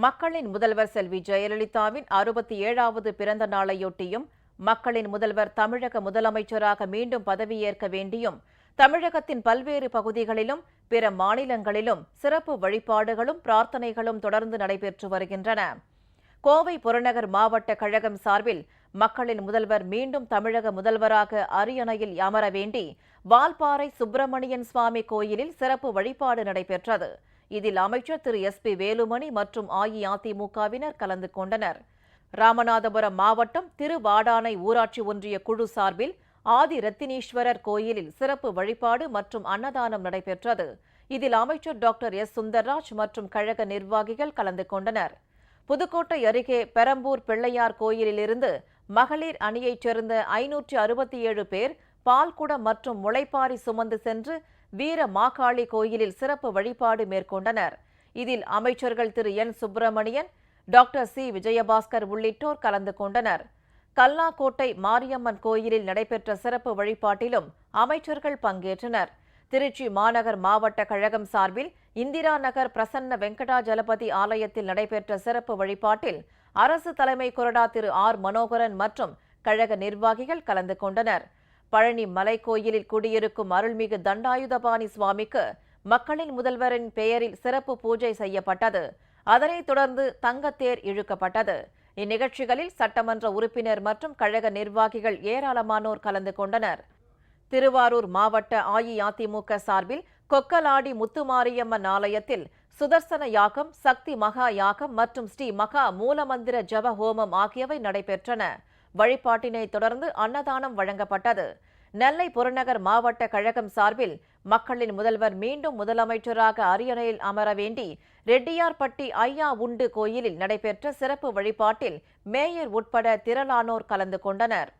மக்களின் முதல்வர் செல்வி ஜெயலலிதாவின் 67வது பிறந்த நாளையொட்டியும், மக்களின் முதல்வர் தமிழக முதலமைச்சராக மீண்டும் பதவியேற்க வேண்டியும், தமிழகத்தின் பல்வேறு பகுதிகளிலும் பிற மாநிலங்களிலும் சிறப்பு வழிபாடுகளும் பிரார்த்தனைகளும் தொடர்ந்து நடைபெற்று வருகின்றன. கோவை புறநகர் மாவட்ட கழகம் சார்பில் மக்களின் முதல்வர் மீண்டும் தமிழக முதல்வராக அரியணையில் அமர வேண்டி வால்பாறை சுப்பிரமணியன் சுவாமி கோயிலில் சிறப்பு வழிபாடு நடைபெற்றது. இதில் அமைச்சர் திரு எஸ்.பி. வேலுமணி மற்றும் அஇஅதிமுகவினர் கலந்து கொண்டனர். ராமநாதபுரம் மாவட்டம் திருவாடானை ஊராட்சி ஒன்றிய குழு சார்பில் ஆதி ரத்தினீஸ்வரர் கோயிலில் சிறப்பு வழிபாடு மற்றும் அன்னதானம் நடைபெற்றது. இதில் அமைச்சர் டாக்டர் எஸ். சுந்தர்ராஜ் மற்றும் கழக நிர்வாகிகள் கலந்து கொண்டனர். புதுக்கோட்டை அருகே பெரம்பூர் பிள்ளையார் கோயிலிலிருந்து மகளிர் அணியைச் சேர்ந்த 567 பேர் பால்குடம் மற்றும் முளைப்பாரி சுமந்து சென்று வீர மாகாளி கோயிலில் சிறப்பு வழிபாடு மேற்கொண்டனர். இதில் அமைச்சர்கள் திரு N. Subramanian, doctor C. Vijayabaskar உள்ளிட்டோர் கலந்து கொண்டனர். கல்லாக்கோட்டை மாரியம்மன் கோயிலில் நடைபெற்ற சிறப்பு வழிபாட்டிலும் அமைச்சர்கள் பங்கேற்றனர். திருச்சி மாநகர் மாவட்ட கழகம் சார்பில் இந்திரா நகர் பிரசன்ன வெங்கடாஜலபதி ஆலயத்தில் நடைபெற்ற சிறப்பு வழிபாட்டில் அரசு தலைமை கொறடா திரு ஆர். மனோகரன் மற்றும் கழக நிர்வாகிகள் கலந்து கொண்டனர். பழனி மலைக்கோயிலில் குடியிருக்கும் அருள்மிகு தண்டாயுதபாணி சுவாமிக்கு மக்களின் முதல்வரின் பெயரில் சிறப்பு பூஜை செய்யப்பட்டது. அதனைத் தொடர்ந்து தங்கத்தேர் இழுக்கப்பட்டது. இந்நிகழ்ச்சிகளில் சட்டமன்ற உறுப்பினர் மற்றும் கழக நிர்வாகிகள் ஏராளமானோர் கலந்து கொண்டனர். திருவாரூர் மாவட்ட அஇஅதிமுக சார்பில் கொக்கலாடி முத்துமாரியம்மன் ஆலயத்தில் சுதர்சன யாகம், சக்தி மகா யாகம் மற்றும் ஸ்ரீ மகா மூலமந்திர ஜப ஹோமம் ஆகியவை நடைபெற்றன. வழிபாட்டினை தொடர்ந்து அன்னதானம் வழங்கப்பட்டது. நெல்லை புறநகர் மாவட்ட கழகம் சார்பில் மக்களின் முதல்வர் மீண்டும் முதலமைச்சராக அரியணையில் அமர வேண்டி ரெட்டியார்பட்டி ஐயா உண்டு கோயிலில் நடைபெற்ற சிறப்பு வழிபாட்டில் மேயர் உட்பட திரளானோர் கலந்து கொண்டனர்.